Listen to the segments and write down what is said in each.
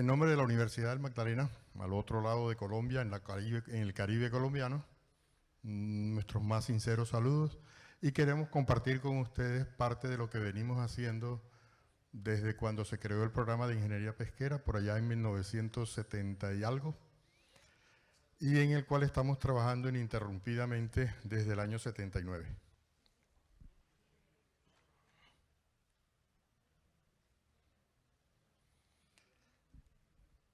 En nombre de la Universidad del Magdalena, al otro lado de Colombia, en el Caribe colombiano, nuestros más sinceros saludos y queremos compartir con ustedes parte de lo que venimos haciendo desde cuando se creó el programa de ingeniería pesquera, por allá en 1970 y algo, y en el cual estamos trabajando ininterrumpidamente desde el año 79.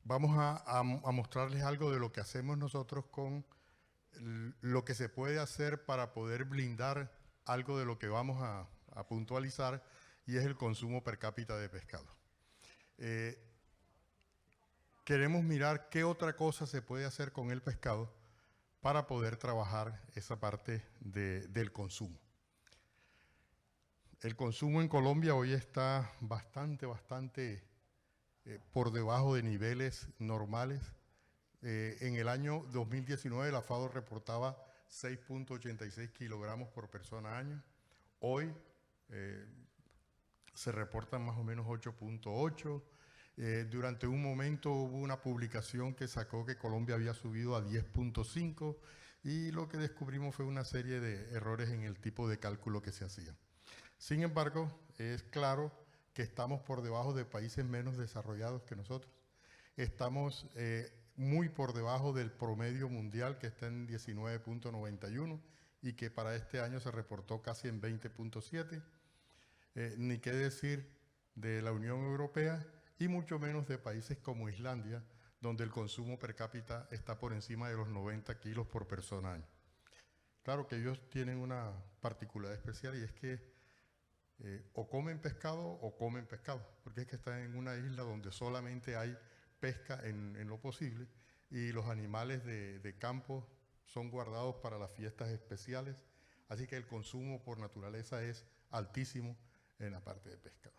Vamos a mostrarles algo de lo que hacemos nosotros con lo que se puede hacer para poder blindar algo de lo que vamos a puntualizar, y es el consumo per cápita de pescado. Queremos mirar qué otra cosa se puede hacer con el pescado para poder trabajar esa parte del consumo. El consumo en Colombia hoy está bastante por debajo de niveles normales. En el año 2019 la FAO reportaba 6.86 kilogramos por persona año. Hoy se reportan más o menos 8.8. Durante un momento hubo una publicación que sacó que Colombia había subido a 10.5 y lo que descubrimos fue una serie de errores en el tipo de cálculo que se hacía. Sin embargo, es claro que estamos por debajo de países menos desarrollados que nosotros. Estamos muy por debajo del promedio mundial, que está en 19.91 y que para este año se reportó casi en 20.7. Ni qué decir de la Unión Europea y mucho menos de países como Islandia, donde el consumo per cápita está por encima de los 90 kilos por persona año. Claro que ellos tienen una particularidad especial y es que o comen pescado, porque es que están en una isla donde solamente hay pesca en lo posible y los animales de campo son guardados para las fiestas especiales, así que el consumo por naturaleza es altísimo en la parte de pescado.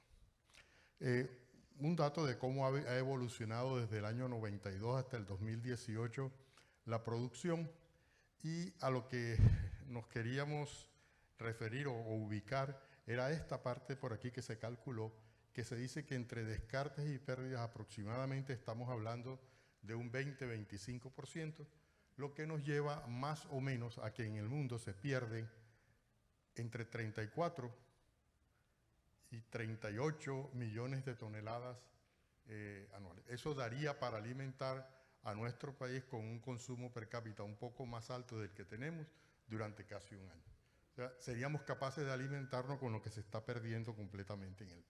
Un dato de cómo ha evolucionado desde el año 92 hasta el 2018 la producción, y a lo que nos queríamos referir o ubicar era esta parte por aquí que se calculó, que se dice que entre descartes y pérdidas aproximadamente estamos hablando de un 20-25%, lo que nos lleva más o menos a que en el mundo se pierden entre 34 y 38 millones de toneladas anuales. Eso daría para alimentar a nuestro país con un consumo per cápita un poco más alto del que tenemos durante casi un año. O sea, seríamos capaces de alimentarnos con lo que se está perdiendo completamente en él.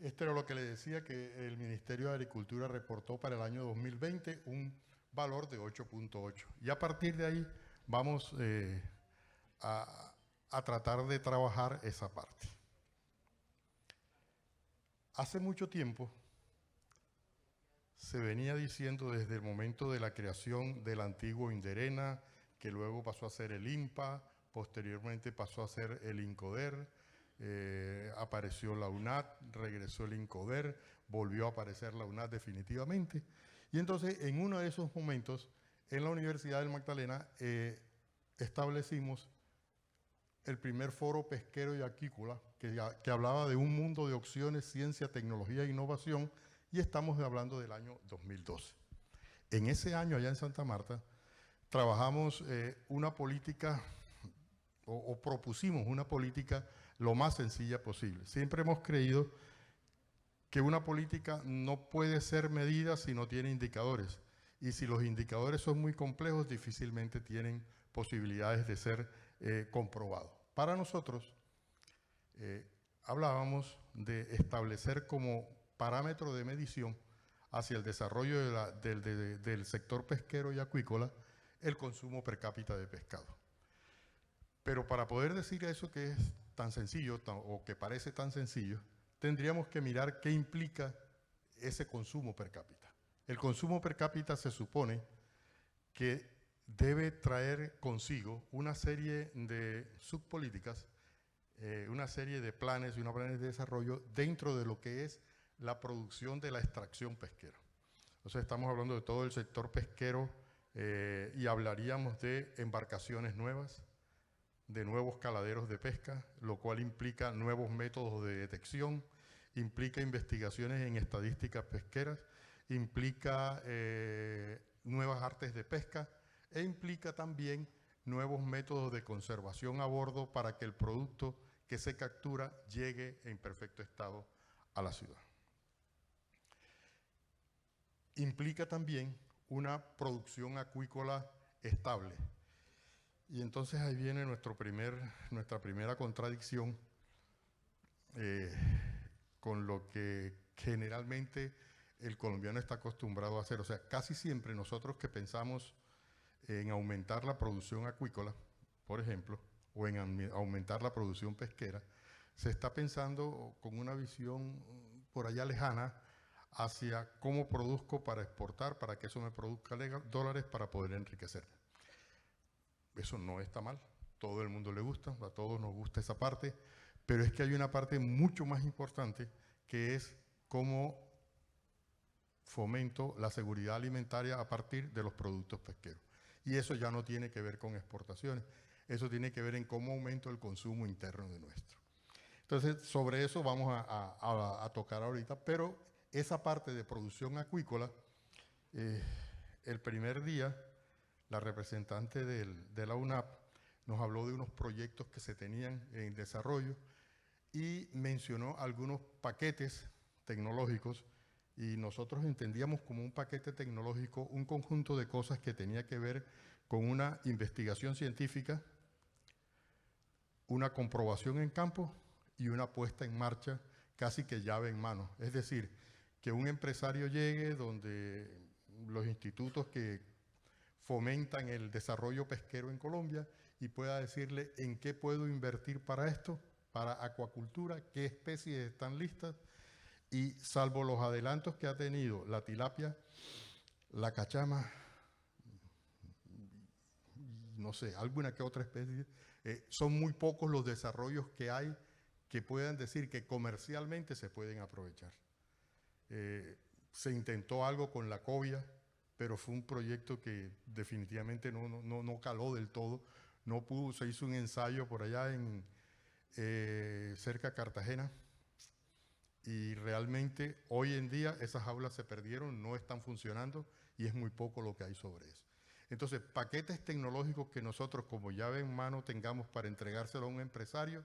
Esto era lo que le decía, que el Ministerio de Agricultura reportó para el año 2020 un valor de 8.8. Y a partir de ahí vamos a tratar de trabajar esa parte. Hace mucho tiempo se venía diciendo desde el momento de la creación del antiguo Inderena, que luego pasó a ser el INPA, posteriormente pasó a ser el INCODER, apareció la UNAT, regresó el INCODER, volvió a aparecer la UNAT definitivamente. Y entonces en uno de esos momentos, en la Universidad del Magdalena, establecimos el primer foro pesquero y acuícola que hablaba de un mundo de opciones, ciencia, tecnología e innovación, y estamos hablando del año 2012. En ese año, allá en Santa Marta, trabajamos una política, o propusimos una política lo más sencilla posible. Siempre hemos creído que una política no puede ser medida si no tiene indicadores, y si los indicadores son muy complejos, difícilmente tienen posibilidades de ser comprobados. Para nosotros, hablábamos de establecer como parámetro de medición hacia el desarrollo del sector pesquero y acuícola el consumo per cápita de pescado. Pero para poder decir eso que es tan sencillo o que parece tan sencillo, tendríamos que mirar qué implica ese consumo per cápita. El consumo per cápita se supone que debe traer consigo una serie de subpolíticas, una serie de planes y unos planes de desarrollo dentro de lo que es la producción de la extracción pesquera. O sea, estamos hablando de todo el sector pesquero y hablaríamos de embarcaciones nuevas, de nuevos caladeros de pesca, lo cual implica nuevos métodos de detección, implica investigaciones en estadísticas pesqueras, implica nuevas artes de pesca e implica también nuevos métodos de conservación a bordo para que el producto que se captura llegue en perfecto estado a la ciudad. Implica también una producción acuícola estable. Y entonces ahí viene nuestra primera contradicción con lo que generalmente el colombiano está acostumbrado a hacer. O sea, casi siempre nosotros que pensamos en aumentar la producción acuícola, por ejemplo, o en aumentar la producción pesquera, se está pensando con una visión por allá lejana hacia cómo produzco para exportar, para que eso me produzca dólares para poder enriquecerme. Eso no está mal, todo el mundo le gusta, a todos nos gusta esa parte, pero es que hay una parte mucho más importante que es cómo fomento la seguridad alimentaria a partir de los productos pesqueros. Y eso ya no tiene que ver con exportaciones, eso tiene que ver en cómo aumento el consumo interno de nuestro. Entonces, sobre eso vamos a tocar ahorita, pero esa parte de producción acuícola, el primer día, la representante de la UNAP nos habló de unos proyectos que se tenían en desarrollo y mencionó algunos paquetes tecnológicos y nosotros entendíamos como un paquete tecnológico un conjunto de cosas que tenía que ver con una investigación científica, una comprobación en campo y una puesta en marcha casi que llave en mano. Es decir, que un empresario llegue donde los institutos que fomentan el desarrollo pesquero en Colombia y pueda decirle en qué puedo invertir para esto, para acuacultura, qué especies están listas, y salvo los adelantos que ha tenido la tilapia, la cachama, no sé, alguna que otra especie, son muy pocos los desarrollos que hay que puedan decir que comercialmente se pueden aprovechar. Se intentó algo con la cobia, pero fue un proyecto que definitivamente no caló del todo. No pudo, se hizo un ensayo por allá cerca de Cartagena y realmente hoy en día esas jaulas se perdieron, no están funcionando y es muy poco lo que hay sobre eso. Entonces, paquetes tecnológicos que nosotros como llave en mano tengamos para entregárselo a un empresario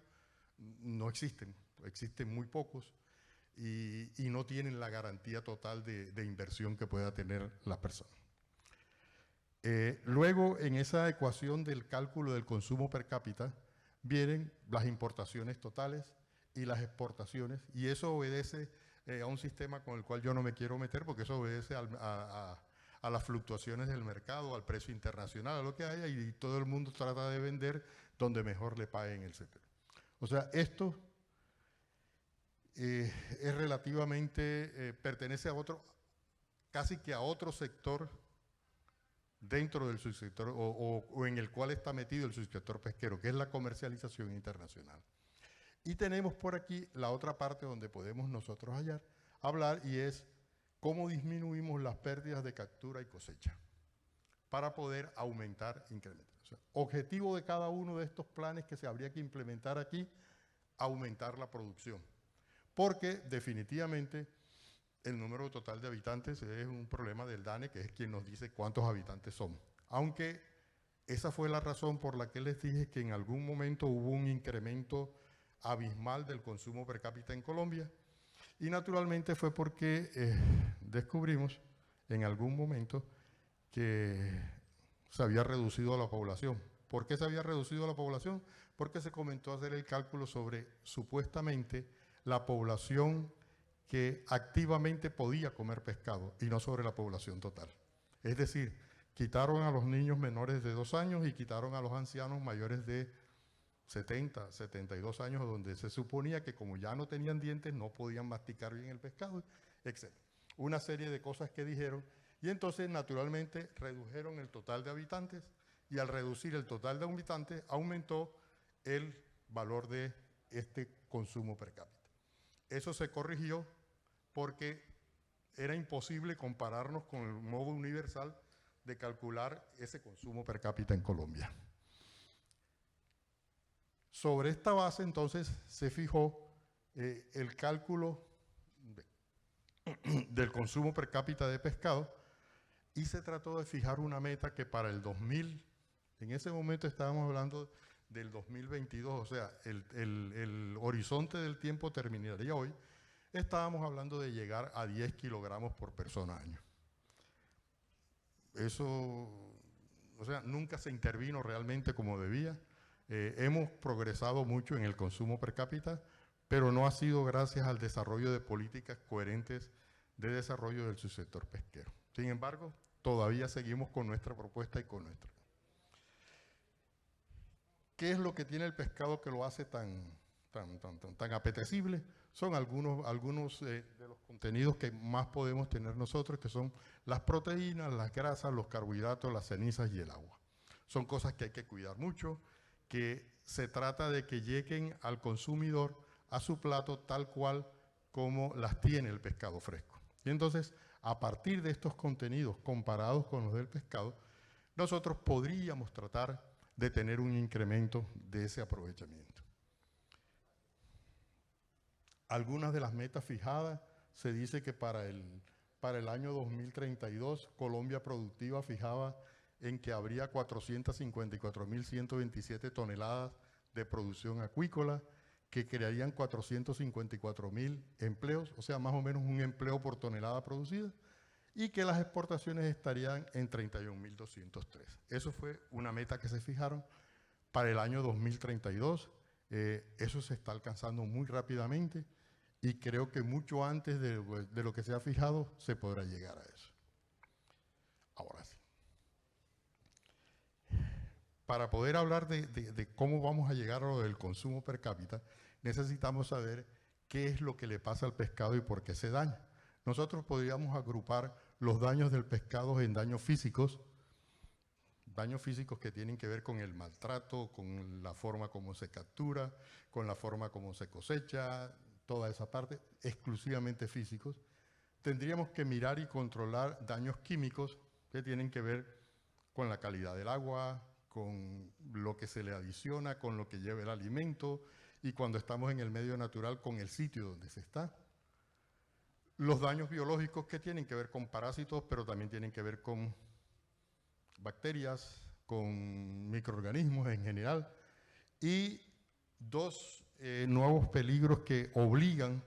no existen, existen muy pocos y no tienen la garantía total de inversión que pueda tener la persona. Luego, en esa ecuación del cálculo del consumo per cápita, vienen las importaciones totales y las exportaciones, y eso obedece a un sistema con el cual yo no me quiero meter, porque eso obedece a las fluctuaciones del mercado, al precio internacional, a lo que haya, y todo el mundo trata de vender donde mejor le paguen el sector. O sea, esto es relativamente, pertenece a otro, casi que a otro sector dentro del subsector o en el cual está metido el subsector pesquero, que es la comercialización internacional. Y tenemos por aquí la otra parte donde podemos nosotros hablar y es cómo disminuimos las pérdidas de captura y cosecha para poder aumentar, incrementar. O sea, objetivo de cada uno de estos planes que se habría que implementar aquí, aumentar la producción. Porque definitivamente el número total de habitantes es un problema del DANE, que es quien nos dice cuántos habitantes somos. Aunque esa fue la razón por la que les dije que en algún momento hubo un incremento abismal del consumo per cápita en Colombia, y naturalmente fue porque descubrimos en algún momento que se había reducido la población. ¿Por qué se había reducido la población? Porque se comenzó a hacer el cálculo sobre supuestamente la población que activamente podía comer pescado y no sobre la población total. Es decir, quitaron a los niños menores de 2 años y quitaron a los ancianos mayores de 70, 72 años, donde se suponía que como ya no tenían dientes no podían masticar bien el pescado, etc. Una serie de cosas que dijeron y entonces naturalmente redujeron el total de habitantes y al reducir el total de habitantes aumentó el valor de este consumo per cápita. Eso se corrigió porque era imposible compararnos con el modo universal de calcular ese consumo per cápita en Colombia. Sobre esta base, entonces, se fijó el cálculo del consumo per cápita de pescado y se trató de fijar una meta que para el 2000, en ese momento estábamos hablando del 2022, o sea, el horizonte del tiempo terminaría hoy, estábamos hablando de llegar a 10 kilogramos por persona año. Eso, o sea, nunca se intervino realmente como debía. Hemos progresado mucho en el consumo per cápita, pero no ha sido gracias al desarrollo de políticas coherentes de desarrollo del subsector pesquero. Sin embargo, todavía seguimos con nuestra propuesta y con nuestra. ¿Qué es lo que tiene el pescado que lo hace tan apetecible? Son algunos de los contenidos que más podemos tener nosotros, que son las proteínas, las grasas, los carbohidratos, las cenizas y el agua. Son cosas que hay que cuidar mucho, que se trata de que lleguen al consumidor a su plato tal cual como las tiene el pescado fresco. Y entonces, a partir de estos contenidos comparados con los del pescado, nosotros podríamos tratar de tener un incremento de ese aprovechamiento. Algunas de las metas fijadas, se dice que para el año 2032, Colombia Productiva fijaba en que habría 454.127 toneladas de producción acuícola, que crearían 454.000 empleos, o sea, más o menos un empleo por tonelada producida, y que las exportaciones estarían en 31.203. Eso fue una meta que se fijaron para el año 2032. Eso se está alcanzando muy rápidamente y creo que mucho antes de lo que se ha fijado se podrá llegar a eso. Ahora sí. Para poder hablar de cómo vamos a llegar a lo del consumo per cápita, necesitamos saber qué es lo que le pasa al pescado y por qué se daña. Nosotros podríamos agrupar los daños del pescado en daños físicos que tienen que ver con el maltrato, con la forma como se captura, con la forma como se cosecha, toda esa parte, exclusivamente físicos. Tendríamos que mirar y controlar daños químicos que tienen que ver con la calidad del agua, con lo que se le adiciona, con lo que lleva el alimento y cuando estamos en el medio natural con el sitio donde se está. Los daños biológicos que tienen que ver con parásitos, pero también tienen que ver con bacterias, con microorganismos en general. Y dos nuevos peligros que obligan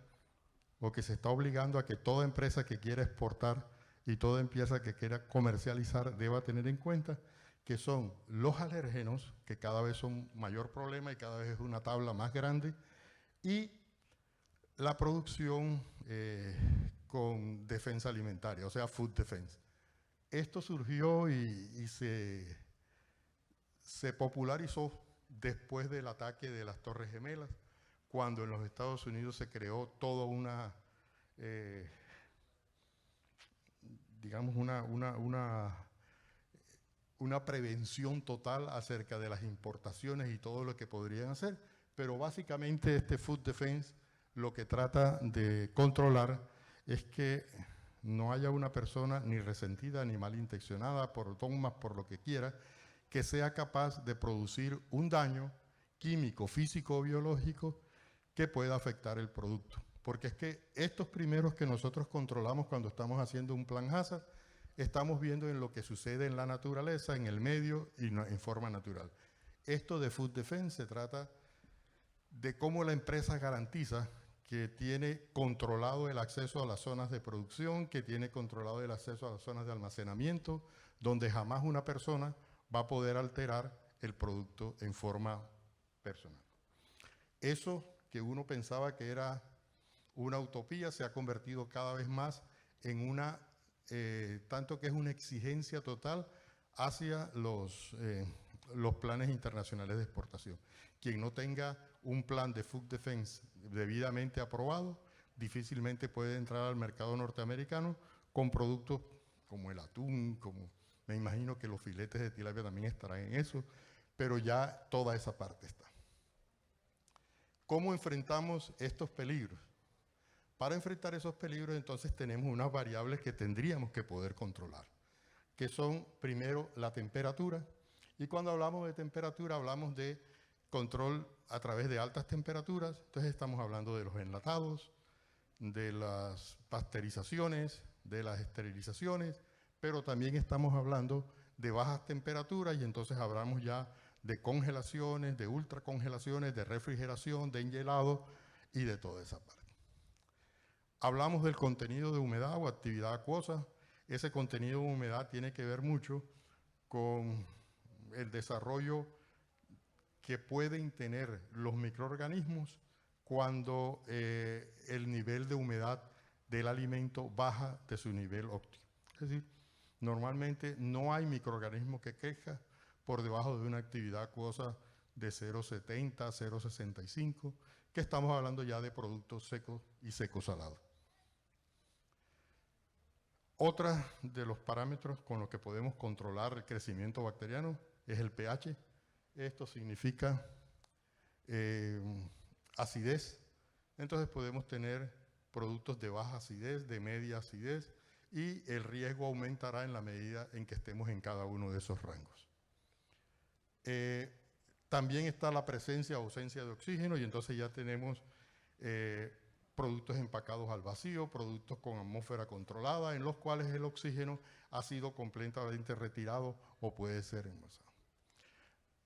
o que se está obligando a que toda empresa que quiera exportar y toda empresa que quiera comercializar deba tener en cuenta, que son los alérgenos, que cada vez son mayor problema y cada vez es una tabla más grande, y la producción con defensa alimentaria, o sea, food defense. Esto surgió y se popularizó después del ataque de las Torres Gemelas, cuando en los Estados Unidos se creó toda una, digamos, una prevención total acerca de las importaciones y todo lo que podrían hacer, pero básicamente este food defense lo que trata de controlar es que no haya una persona ni resentida ni malintencionada por dogmas, por lo que quiera, que sea capaz de producir un daño químico, físico o biológico que pueda afectar el producto. Porque es que estos primeros que nosotros controlamos cuando estamos haciendo un plan HACCP, estamos viendo en lo que sucede en la naturaleza, en el medio y en forma natural. Esto de Food Defense se trata de cómo la empresa garantiza que tiene controlado el acceso a las zonas de producción, que tiene controlado el acceso a las zonas de almacenamiento, donde jamás una persona va a poder alterar el producto en forma personal. Eso que uno pensaba que era una utopía se ha convertido cada vez más en una, tanto que es una exigencia total hacia los planes internacionales de exportación. Quien no tenga un plan de food defense debidamente aprobado, difícilmente puede entrar al mercado norteamericano con productos como el atún, como me imagino que los filetes de tilapia también estarán en eso, pero ya toda esa parte está. ¿Cómo enfrentamos estos peligros? Para enfrentar esos peligros, entonces, tenemos unas variables que tendríamos que poder controlar, que son, primero, la temperatura. Y cuando hablamos de temperatura, hablamos de control a través de altas temperaturas. Entonces, estamos hablando de los enlatados, de las pasteurizaciones, de las esterilizaciones, pero también estamos hablando de bajas temperaturas y entonces hablamos ya de congelaciones, de ultracongelaciones, de refrigeración, de enhielado y de toda esa parte. Hablamos del contenido de humedad o actividad acuosa. Ese contenido de humedad tiene que ver mucho con el desarrollo que pueden tener los microorganismos cuando el nivel de humedad del alimento baja de su nivel óptimo. Es decir, normalmente no hay microorganismo que crezca por debajo de una actividad acuosa de 0,70, 0,65, que estamos hablando ya de productos secos y secos-salados. Otra de los parámetros con los que podemos controlar el crecimiento bacteriano es el pH. Esto significa acidez. Entonces podemos tener productos de baja acidez, de media acidez, y el riesgo aumentará en la medida en que estemos en cada uno de esos rangos. También está la presencia o ausencia de oxígeno y entonces ya tenemos productos empacados al vacío, productos con atmósfera controlada, en los cuales el oxígeno ha sido completamente retirado o puede ser envasado.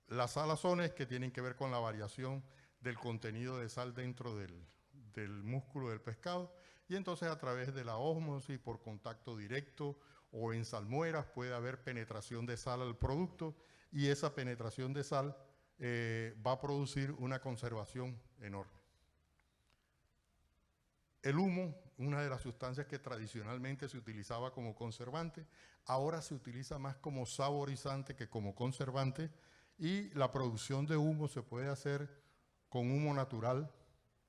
Las salazones, que tienen que ver con la variación del contenido de sal dentro del músculo del pescado, y entonces a través de la ósmosis, por contacto directo o en salmueras, puede haber penetración de sal al producto, y esa penetración de sal va a producir una conservación enorme. El humo, una de las sustancias que tradicionalmente se utilizaba como conservante, ahora se utiliza más como saborizante que como conservante, y la producción de humo se puede hacer con humo natural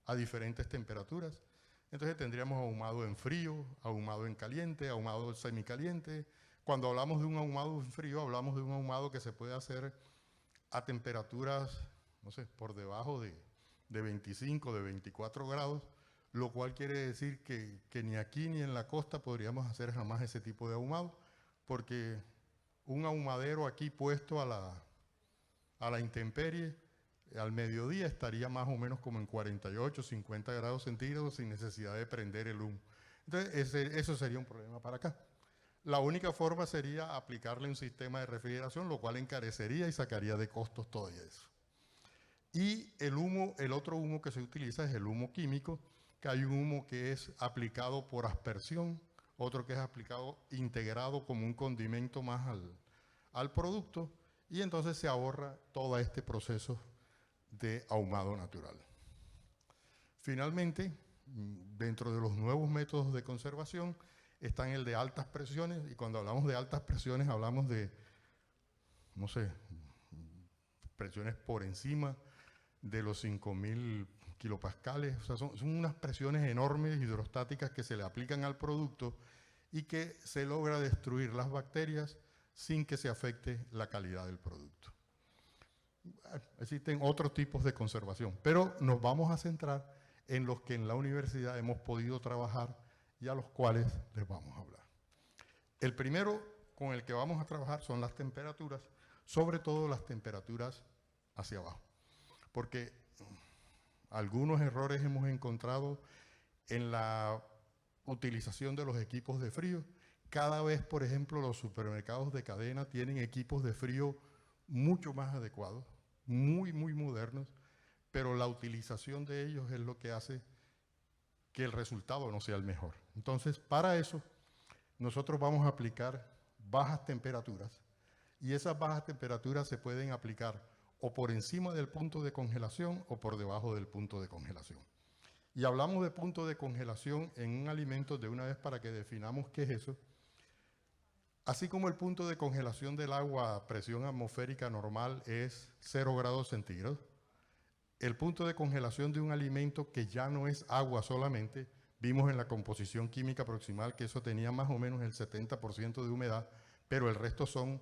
a diferentes temperaturas. Entonces tendríamos ahumado en frío, ahumado en caliente, ahumado semicaliente. Cuando hablamos de un ahumado en frío, hablamos de un ahumado que se puede hacer a temperaturas, no sé, por debajo de 25, de 24 grados, lo cual quiere decir que ni aquí ni en la costa podríamos hacer jamás ese tipo de ahumado, porque un ahumadero aquí puesto a la intemperie, al mediodía estaría más o menos como en 48, 50 grados centígrados sin necesidad de prender el humo. Entonces, eso sería un problema para acá. La única forma sería aplicarle un sistema de refrigeración, lo cual encarecería y sacaría de costos todo eso. Y el otro humo que se utiliza es el humo químico, que hay un humo que es aplicado por aspersión, otro que es aplicado integrado como un condimento más al producto, y entonces se ahorra todo este proceso de ahumado natural. Finalmente, dentro de los nuevos métodos de conservación están el de altas presiones, y cuando hablamos de altas presiones hablamos de, no sé, presiones por encima de los 5.000 kilopascales. O sea, son unas presiones enormes hidrostáticas que se le aplican al producto y que se logra destruir las bacterias sin que se afecte la calidad del producto. Existen otros tipos de conservación, pero nos vamos a centrar en los que en la universidad hemos podido trabajar y a los cuales les vamos a hablar. El primero con el que vamos a trabajar son las temperaturas, sobre todo las temperaturas hacia abajo, porque algunos errores hemos encontrado en la utilización de los equipos de frío. Cada vez, por ejemplo, los supermercados de cadena tienen equipos de frío mucho más adecuados, muy, muy modernos, pero la utilización de ellos es lo que hace que el resultado no sea el mejor. Entonces, para eso, nosotros vamos a aplicar bajas temperaturas, y esas bajas temperaturas se pueden aplicar o por encima del punto de congelación o por debajo del punto de congelación. Y hablamos de punto de congelación en un alimento de una vez para que definamos qué es eso. Así como el punto de congelación del agua a presión atmosférica normal es 0 grados centígrados, el punto de congelación de un alimento que ya no es agua solamente, vimos en la composición química proximal que eso tenía más o menos el 70% de humedad, pero el resto son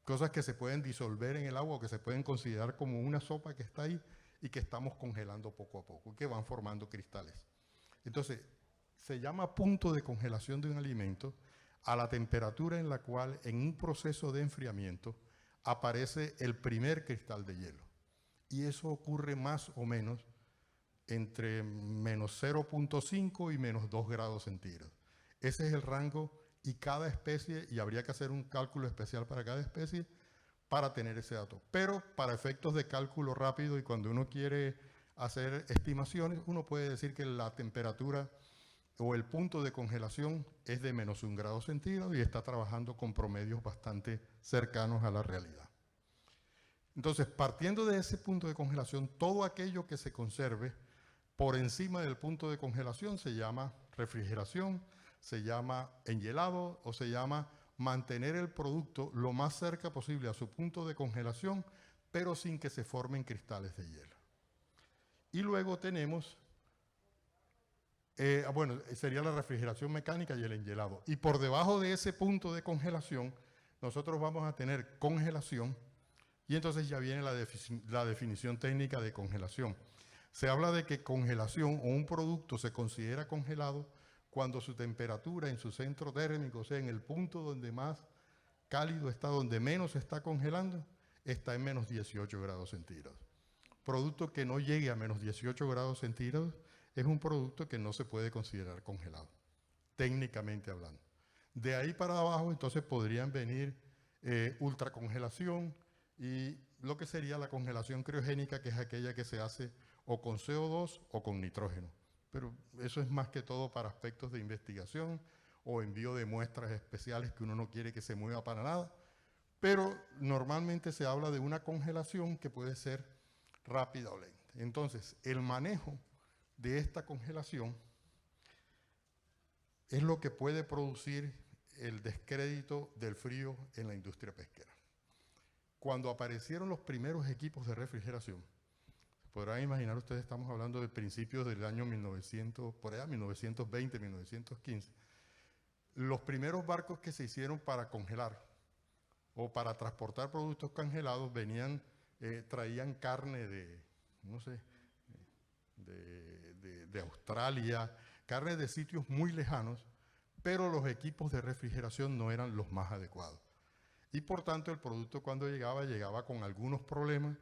cosas que se pueden disolver en el agua o que se pueden considerar como una sopa que está ahí y que estamos congelando poco a poco y que van formando cristales. Entonces, se llama punto de congelación de un alimento a la temperatura en la cual en un proceso de enfriamiento aparece el primer cristal de hielo. Y eso ocurre más o menos entre menos 0.5 y menos 2 grados centígrados. Ese es el rango y cada especie, y habría que hacer un cálculo especial para cada especie para tener ese dato. Pero para efectos de cálculo rápido y cuando uno quiere hacer estimaciones, uno puede decir que la temperatura o el punto de congelación es de menos 1 grado centígrado y está trabajando con promedios bastante cercanos a la realidad. Entonces, partiendo de ese punto de congelación, todo aquello que se conserve por encima del punto de congelación se llama refrigeración, se llama enhielado o se llama mantener el producto lo más cerca posible a su punto de congelación, pero sin que se formen cristales de hielo. Y luego tenemos, bueno, sería la refrigeración mecánica y el enhielado. Y por debajo de ese punto de congelación, nosotros vamos a tener congelación, y entonces ya viene la definición técnica de congelación. Se habla de que congelación o un producto se considera congelado cuando su temperatura en su centro térmico, o sea, en el punto donde más cálido está, donde menos se está congelando, está en menos 18 grados centígrados. Producto que no llegue a menos 18 grados centígrados es un producto que no se puede considerar congelado, técnicamente hablando. De ahí para abajo, entonces, podrían venir ultracongelación y lo que sería la congelación criogénica, que es aquella que se hace o con CO2 o con nitrógeno. Pero eso es más que todo para aspectos de investigación o envío de muestras especiales que uno no quiere que se mueva para nada. Pero normalmente se habla de una congelación que puede ser rápida o lenta. Entonces, el manejo de esta congelación es lo que puede producir el descrédito del frío en la industria pesquera. Cuando aparecieron los primeros equipos de refrigeración, podrán imaginar ustedes, estamos hablando de principios del año 1900, por allá, 1920, 1915. Los primeros barcos que se hicieron para congelar o para transportar productos congelados traían carne de, no sé, de Australia, carne de sitios muy lejanos, pero los equipos de refrigeración no eran los más adecuados. Y por tanto el producto cuando llegaba con algunos problemas,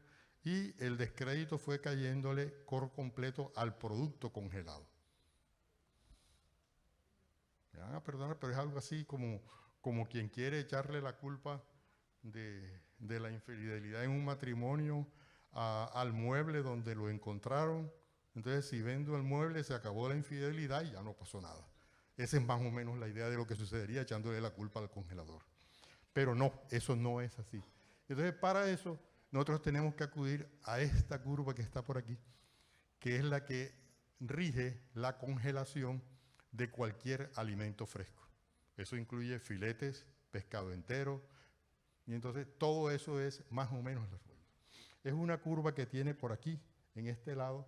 y el descrédito fue cayéndole por completo al producto congelado. Me van a perdonar, pero es algo así como quien quiere echarle la culpa de la infidelidad en un matrimonio al mueble donde lo encontraron. Entonces, si vendo el mueble, se acabó la infidelidad y ya no pasó nada. Esa es más o menos la idea de lo que sucedería echándole la culpa al congelador. Pero no, eso no es así. Entonces, para eso, nosotros tenemos que acudir a esta curva que está por aquí, que es la que rige la congelación de cualquier alimento fresco. Eso incluye filetes, pescado entero, y entonces todo eso es más o menos la forma. Es una curva que tiene por aquí, en este lado,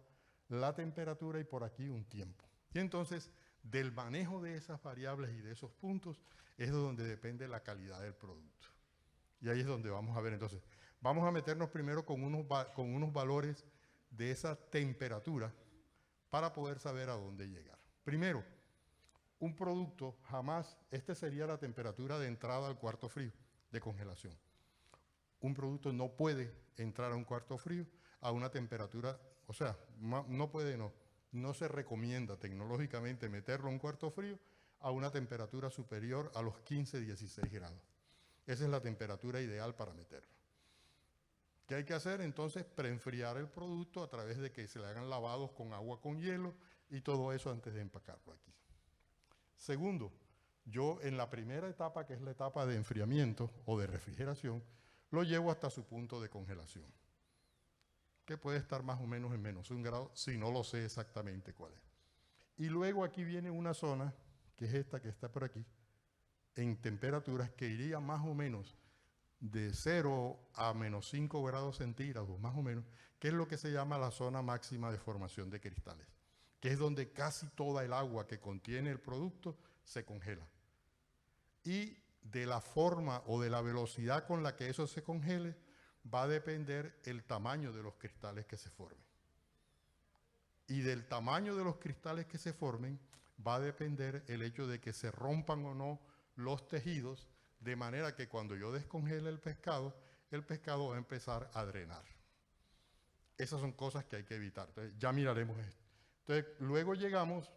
la temperatura y por aquí un tiempo. Y entonces, del manejo de esas variables y de esos puntos es de donde depende la calidad del producto. Y ahí es donde vamos a ver entonces. Vamos a meternos primero con unos valores de esa temperatura para poder saber a dónde llegar. Primero, un producto jamás, esta sería la temperatura de entrada al cuarto frío de congelación. Un producto no puede entrar a un cuarto frío a una temperatura, o sea, no se recomienda tecnológicamente meterlo a un cuarto frío a una temperatura superior a los 15, 16 grados. Esa es la temperatura ideal para meterlo. ¿Qué hay que hacer? Entonces, preenfriar el producto a través de que se le hagan lavados con agua con hielo y todo eso antes de empacarlo aquí. Segundo, yo en la primera etapa, que es la etapa de enfriamiento o de refrigeración, lo llevo hasta su punto de congelación, que puede estar más o menos en menos 1 grado, si no lo sé exactamente cuál es. Y luego aquí viene una zona, que es esta que está por aquí, en temperaturas que iría más o menos de 0 a menos 5 grados centígrados, más o menos, que es lo que se llama la zona máxima de formación de cristales, que es donde casi toda el agua que contiene el producto se congela. Y de la forma o de la velocidad con la que eso se congele, va a depender el tamaño de los cristales que se formen. Y del tamaño de los cristales que se formen, va a depender el hecho de que se rompan o no los tejidos, de manera que cuando yo descongele el pescado va a empezar a drenar. Esas son cosas que hay que evitar. Entonces, ya miraremos esto. Entonces, luego llegamos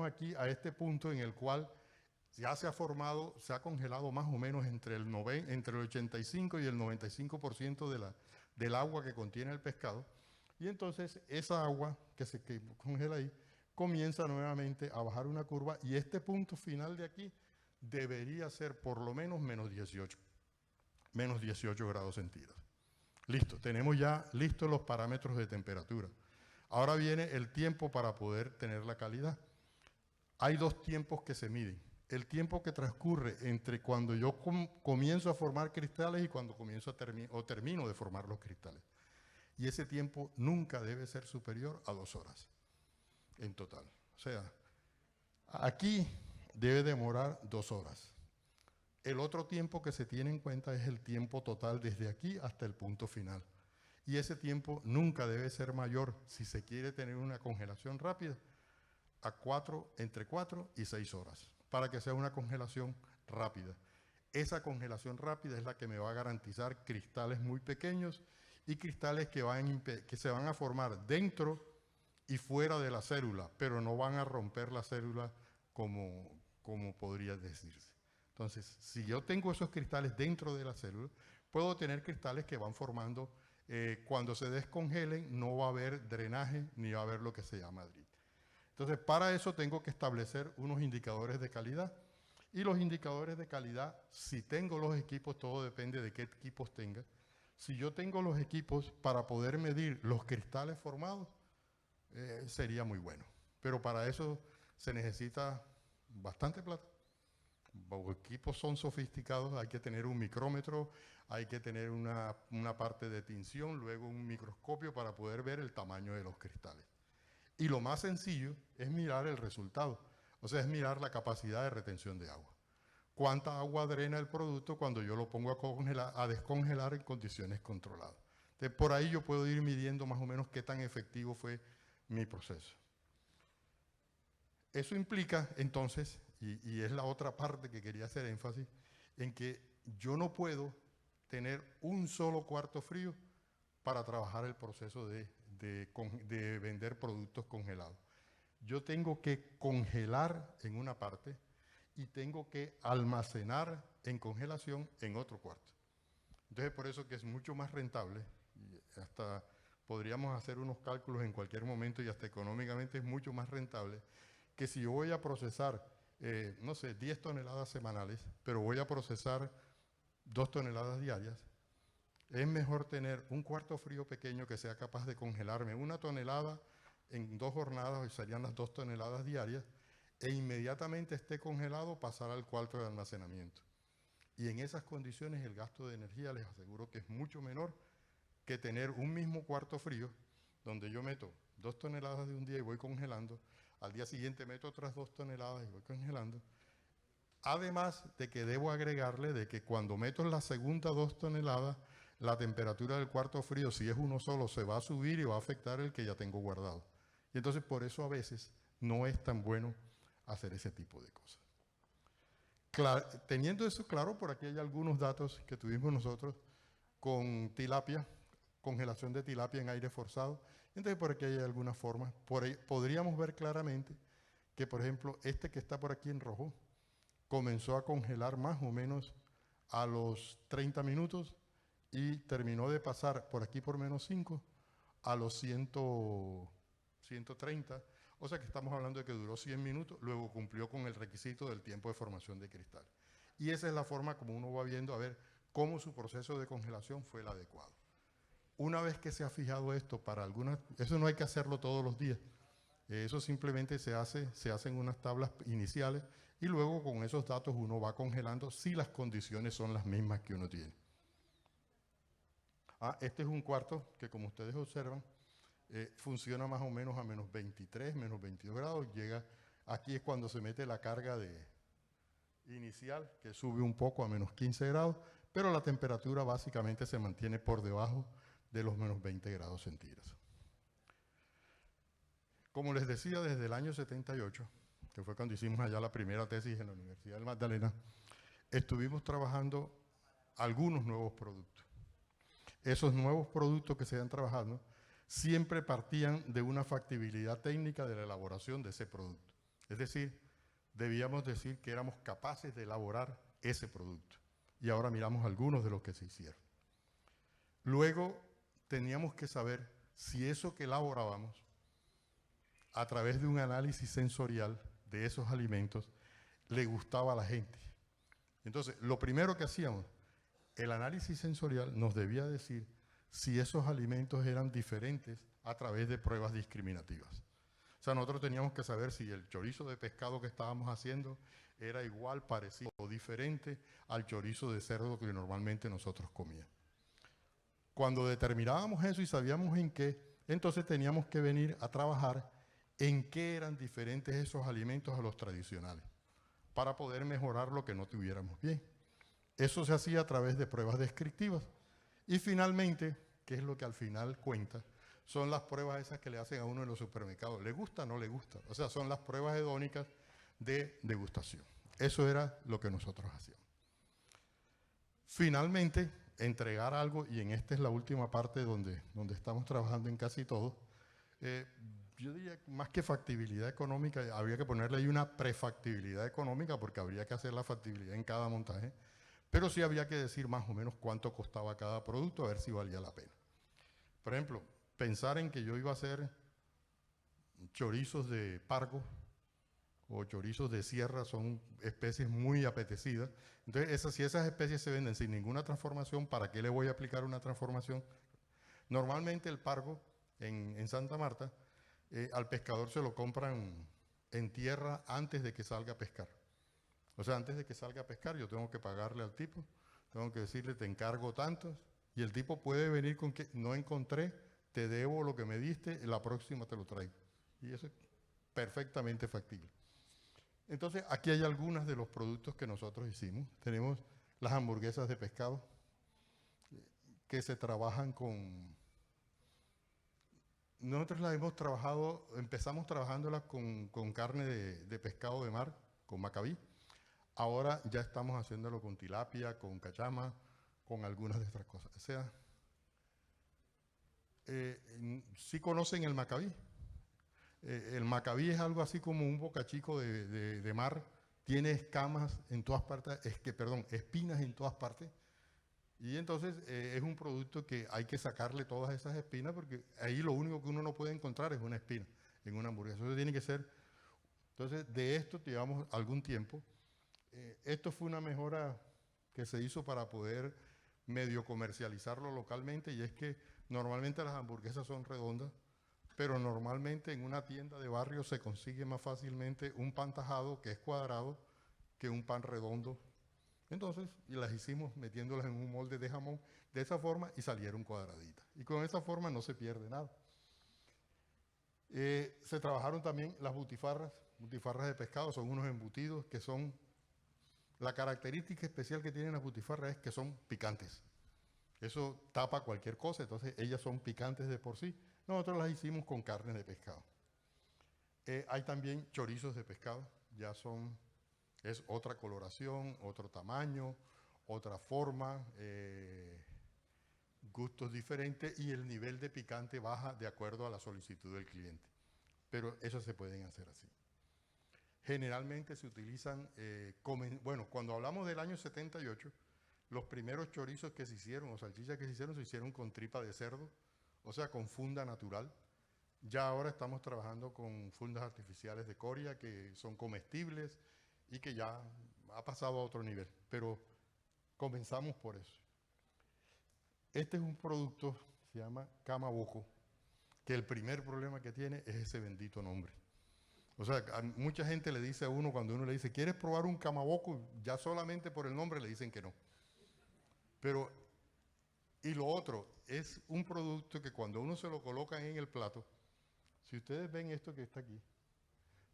aquí a este punto en el cual ya se ha formado, se ha congelado más o menos entre el 85 y el 95% del agua que contiene el pescado. Y entonces esa agua que congela ahí comienza nuevamente a bajar una curva y este punto final de aquí debería ser por lo menos menos 18 grados centígrados. Listo, tenemos ya listos los parámetros de temperatura. Ahora viene el tiempo para poder tener la calidad. Hay dos tiempos que se miden. El tiempo que transcurre entre cuando yo comienzo a formar cristales y cuando termino de formar los cristales. Y ese tiempo nunca debe ser superior a 2 horas en total. O sea, aquí debe demorar 2 horas. El otro tiempo que se tiene en cuenta es el tiempo total desde aquí hasta el punto final. Y ese tiempo nunca debe ser mayor, si se quiere tener una congelación rápida, entre 4 y 6 horas, para que sea una congelación rápida. Esa congelación rápida es la que me va a garantizar cristales muy pequeños y cristales que se van a formar dentro y fuera de la célula, pero no van a romper la célula como podría decirse. Entonces, si yo tengo esos cristales dentro de la célula, puedo tener cristales que van formando, cuando se descongelen no va a haber drenaje ni va a haber lo que se llama drip. Entonces, para eso tengo que establecer unos indicadores de calidad. Y los indicadores de calidad, si tengo los equipos, todo depende de qué equipos tenga. Si yo tengo los equipos para poder medir los cristales formados, sería muy bueno. Pero para eso se necesita bastante plata. Los equipos son sofisticados, hay que tener un micrómetro, hay que tener una parte de tinción, luego un microscopio para poder ver el tamaño de los cristales. Y lo más sencillo es mirar el resultado, o sea, es mirar la capacidad de retención de agua. ¿Cuánta agua drena el producto cuando yo lo pongo a descongelar en condiciones controladas? Entonces, por ahí yo puedo ir midiendo más o menos qué tan efectivo fue mi proceso. Eso implica, entonces, y es la otra parte que quería hacer énfasis, en que yo no puedo tener un solo cuarto frío para trabajar el proceso de vender productos congelados. Yo tengo que congelar en una parte y tengo que almacenar en congelación en otro cuarto. Entonces, por eso que es mucho más rentable, y hasta podríamos hacer unos cálculos en cualquier momento y hasta económicamente es mucho más rentable que si yo voy a procesar, no sé, 10 toneladas semanales, pero voy a procesar 2 toneladas diarias, es mejor tener un cuarto frío pequeño que sea capaz de congelarme 1 tonelada en 2 jornadas, y serían las 2 toneladas diarias, e inmediatamente esté congelado pasar al cuarto de almacenamiento. Y en esas condiciones el gasto de energía les aseguro que es mucho menor que tener un mismo cuarto frío donde yo meto 2 toneladas de un día y voy congelando, al día siguiente meto otras 2 toneladas y voy congelando. Además de que debo agregarle de que cuando meto la segunda 2 toneladas, la temperatura del cuarto frío, si es uno solo, se va a subir y va a afectar el que ya tengo guardado. Y entonces por eso a veces no es tan bueno hacer ese tipo de cosas. Teniendo eso claro, por aquí hay algunos datos que tuvimos nosotros con tilapia, congelación de tilapia en aire forzado. Entonces por aquí hay algunas formas. Por ahí podríamos ver claramente que, por ejemplo, este que está por aquí en rojo, comenzó a congelar más o menos a los 30 minutos y terminó de pasar por aquí por menos 5 a los 130. O sea que estamos hablando de que duró 100 minutos, luego cumplió con el requisito del tiempo de formación de cristal. Y esa es la forma como uno va viendo a ver cómo su proceso de congelación fue el adecuado. Una vez que se ha fijado esto para algunas, eso no hay que hacerlo todos los días. Eso simplemente se hacen unas tablas iniciales y luego con esos datos uno va congelando si las condiciones son las mismas que uno tiene. Este es un cuarto que, como ustedes observan, funciona más o menos a menos 23, menos 22 grados. Aquí es cuando se mete la carga inicial, que sube un poco a menos 15 grados, pero la temperatura básicamente se mantiene por debajo de los menos 20 grados centígrados. Como les decía, desde el año 78, que fue cuando hicimos allá la primera tesis en la Universidad del Magdalena, estuvimos trabajando algunos nuevos productos. Esos nuevos productos que se han trabajado siempre partían de una factibilidad técnica de la elaboración de ese producto. Es decir, debíamos decir que éramos capaces de elaborar ese producto. Y ahora miramos algunos de los que se hicieron. Luego teníamos que saber si eso que elaborábamos, a través de un análisis sensorial de esos alimentos, le gustaba a la gente. Entonces, lo primero que hacíamos, el análisis sensorial nos debía decir si esos alimentos eran diferentes a través de pruebas discriminativas. O sea, nosotros teníamos que saber si el chorizo de pescado que estábamos haciendo era igual, parecido o diferente al chorizo de cerdo que normalmente nosotros comíamos. Cuando determinábamos eso y sabíamos en qué, entonces teníamos que venir a trabajar en qué eran diferentes esos alimentos a los tradicionales, para poder mejorar lo que no tuviéramos bien. Eso se hacía a través de pruebas descriptivas. Y finalmente, que es lo que al final cuenta, son las pruebas esas que le hacen a uno en los supermercados. ¿Le gusta o no le gusta? O sea, son las pruebas hedónicas de degustación. Eso era lo que nosotros hacíamos. Finalmente, entregar algo, y en esta es la última parte donde estamos trabajando en casi todo, yo diría más que factibilidad económica, habría que ponerle ahí una prefactibilidad económica porque habría que hacer la factibilidad en cada montaje, pero sí había que decir más o menos cuánto costaba cada producto, a ver si valía la pena. Por ejemplo, pensar en que yo iba a hacer chorizos de pargo o chorizos de sierra son especies muy apetecidas. Entonces, si esas especies se venden sin ninguna transformación, ¿para qué le voy a aplicar una transformación? Normalmente el pargo en Santa Marta, al pescador se lo compran en tierra antes de que salga a pescar. O sea, antes de que salga a pescar yo tengo que pagarle al tipo, tengo que decirle te encargo tantos, y el tipo puede venir con que no encontré, te debo lo que me diste, la próxima te lo traigo. Y eso es perfectamente factible. Entonces, aquí hay algunos de los productos que nosotros hicimos. Tenemos las hamburguesas de pescado, que se trabajan con... Nosotros las hemos trabajado, empezamos trabajándolas con carne de pescado de mar, con macabí. Ahora ya estamos haciéndolo con tilapia, con cachama, con algunas de estas cosas. O sea, ¿sí conocen el macabí? El macabí es algo así como un bocachico de mar, tiene escamas en todas partes, espinas en todas partes. Y entonces es un producto que hay que sacarle todas esas espinas porque ahí lo único que uno no puede encontrar es una espina en una hamburguesa. Eso tiene que ser. Entonces, de esto llevamos algún tiempo. Esto fue una mejora que se hizo para poder medio comercializarlo localmente, y es que normalmente las hamburguesas son redondas, pero normalmente en una tienda de barrio se consigue más fácilmente un pan tajado que es cuadrado que un pan redondo. Entonces, y las hicimos metiéndolas en un molde de jamón de esa forma y salieron cuadraditas. Y con esa forma no se pierde nada. Se trabajaron también las butifarras de pescado, son unos embutidos que son... La característica especial que tienen las butifarras es que son picantes. Eso tapa cualquier cosa, entonces ellas son picantes de por sí. Nosotros las hicimos con carne de pescado. Hay también chorizos de pescado, es otra coloración, otro tamaño, otra forma, gustos diferentes, y el nivel de picante baja de acuerdo a la solicitud del cliente. Pero eso se pueden hacer así. Generalmente se utilizan, cuando hablamos del año 78, los primeros chorizos que se hicieron o salchichas que se hicieron con tripa de cerdo, o sea, con funda natural. Ya ahora estamos trabajando con fundas artificiales de coria que son comestibles y que ya ha pasado a otro nivel, pero comenzamos por eso. Este es un producto, se llama cama boco, que el primer problema que tiene es ese bendito nombre. O sea, a mucha gente le dice a uno, cuando uno le dice, ¿quieres probar un camaboco? Ya solamente por el nombre le dicen que no. Pero, y lo otro, es un producto que cuando uno se lo coloca en el plato, si ustedes ven esto que está aquí,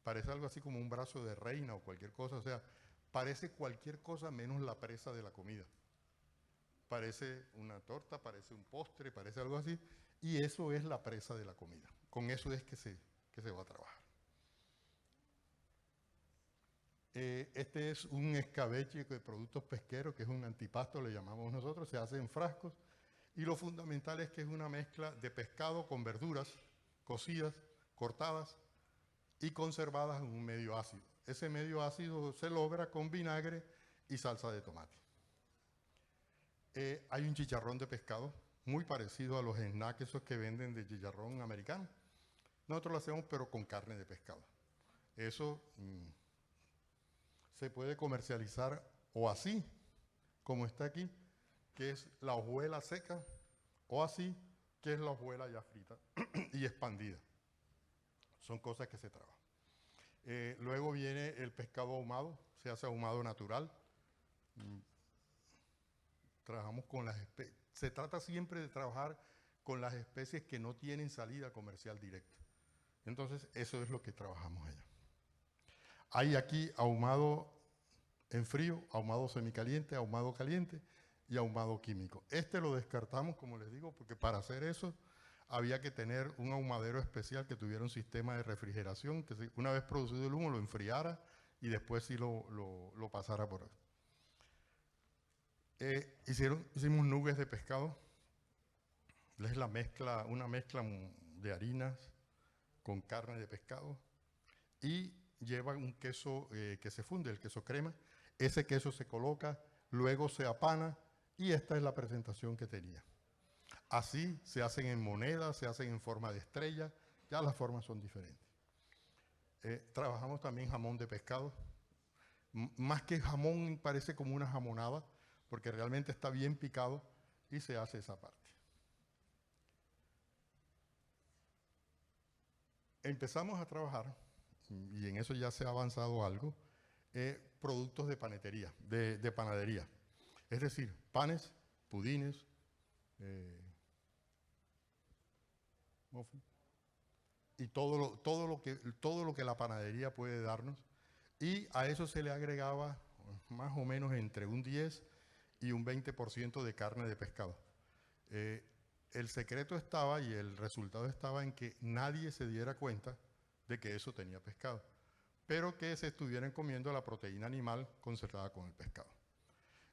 parece algo así como un brazo de reina o cualquier cosa, o sea, parece cualquier cosa menos la presa de la comida. Parece una torta, parece un postre, parece algo así, y eso es la presa de la comida. Con eso es que se va a trabajar. Este es un escabeche de productos pesqueros, que es un antipasto, le llamamos nosotros, se hace en frascos. Y lo fundamental es que es una mezcla de pescado con verduras cocidas, cortadas y conservadas en un medio ácido. Ese medio ácido se logra con vinagre y salsa de tomate. Hay un chicharrón de pescado muy parecido a los snacks esos que venden de chicharrón americano. Nosotros lo hacemos pero con carne de pescado. Eso se puede comercializar o así, como está aquí, que es la hojuela seca, o así, que es la hojuela ya frita y expandida. Son cosas que se trabajan. Luego viene el pescado ahumado, se hace ahumado natural. Trabajamos con las especies. Se trata siempre de trabajar con las especies que no tienen salida comercial directa. Entonces, eso es lo que trabajamos allá. Hay aquí ahumado en frío, ahumado semicaliente, ahumado caliente y ahumado químico. Este lo descartamos, como les digo, porque para hacer eso había que tener un ahumadero especial que tuviera un sistema de refrigeración, que una vez producido el humo lo enfriara y después sí lo pasara por ahí. Hicimos nubes de pescado. Es una mezcla de harinas con carne de pescado y lleva un queso que se funde, el queso crema. Ese queso se coloca, luego se apana y esta es la presentación que tenía. Así se hacen en monedas, se hacen en forma de estrella, ya las formas son diferentes. Trabajamos también jamón de pescado. Más que jamón parece como una jamonada, porque realmente está bien picado y se hace esa parte. Empezamos a trabajar, y en eso ya se ha avanzado algo, productos de panetería, de panadería. Es decir, panes, pudines, y todo lo que la panadería puede darnos. Y a eso se le agregaba más o menos entre un 10 y un 20% de carne de pescado. El secreto estaba y el resultado estaba en que nadie se diera cuenta de que eso tenía pescado, pero que se estuvieran comiendo la proteína animal conservada con el pescado.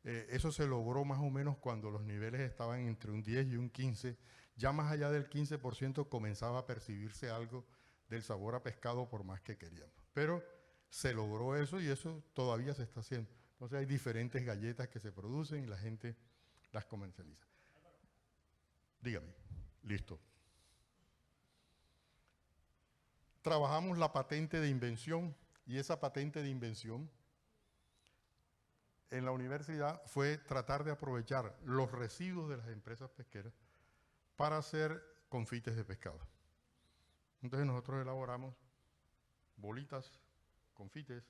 Eso se logró más o menos cuando los niveles estaban entre un 10 y un 15. Ya más allá del 15% comenzaba a percibirse algo del sabor a pescado por más que queríamos. Pero se logró eso y eso todavía se está haciendo. Entonces hay diferentes galletas que se producen y la gente las comercializa. Dígame, listo. Trabajamos la patente de invención y esa patente de invención en la universidad fue tratar de aprovechar los residuos de las empresas pesqueras para hacer confites de pescado. Entonces nosotros elaboramos bolitas, confites,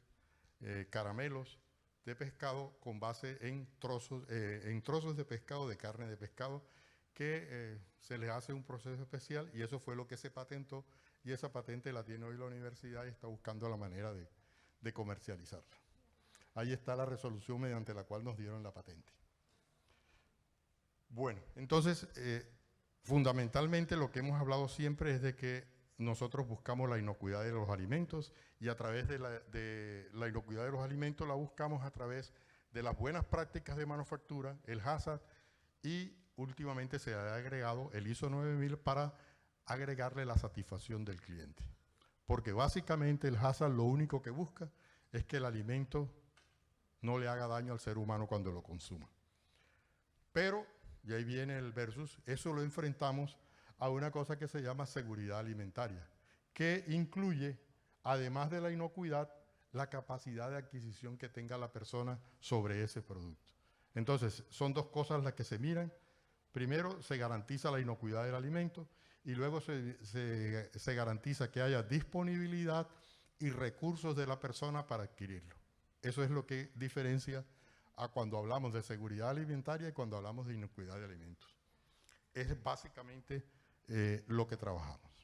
caramelos de pescado con base en trozos de pescado, de carne de pescado, que se les hace un proceso especial y eso fue lo que se patentó y esa patente la tiene hoy la universidad y está buscando la manera de comercializarla. Ahí está la resolución mediante la cual nos dieron la patente. Bueno, entonces, fundamentalmente lo que hemos hablado siempre es de que nosotros buscamos la inocuidad de los alimentos y a través de la inocuidad de los alimentos la buscamos a través de las buenas prácticas de manufactura, el HACCP y últimamente se ha agregado el ISO 9000 para agregarle la satisfacción del cliente. Porque básicamente el HACCP lo único que busca es que el alimento no le haga daño al ser humano cuando lo consuma. Pero, y ahí viene el versus, eso lo enfrentamos a una cosa que se llama seguridad alimentaria, que incluye, además de la inocuidad, la capacidad de adquisición que tenga la persona sobre ese producto. Entonces, son dos cosas las que se miran. Primero, se garantiza la inocuidad del alimento y luego se garantiza que haya disponibilidad y recursos de la persona para adquirirlo. Eso es lo que diferencia a cuando hablamos de seguridad alimentaria y cuando hablamos de inocuidad de alimentos. Es básicamente lo que trabajamos.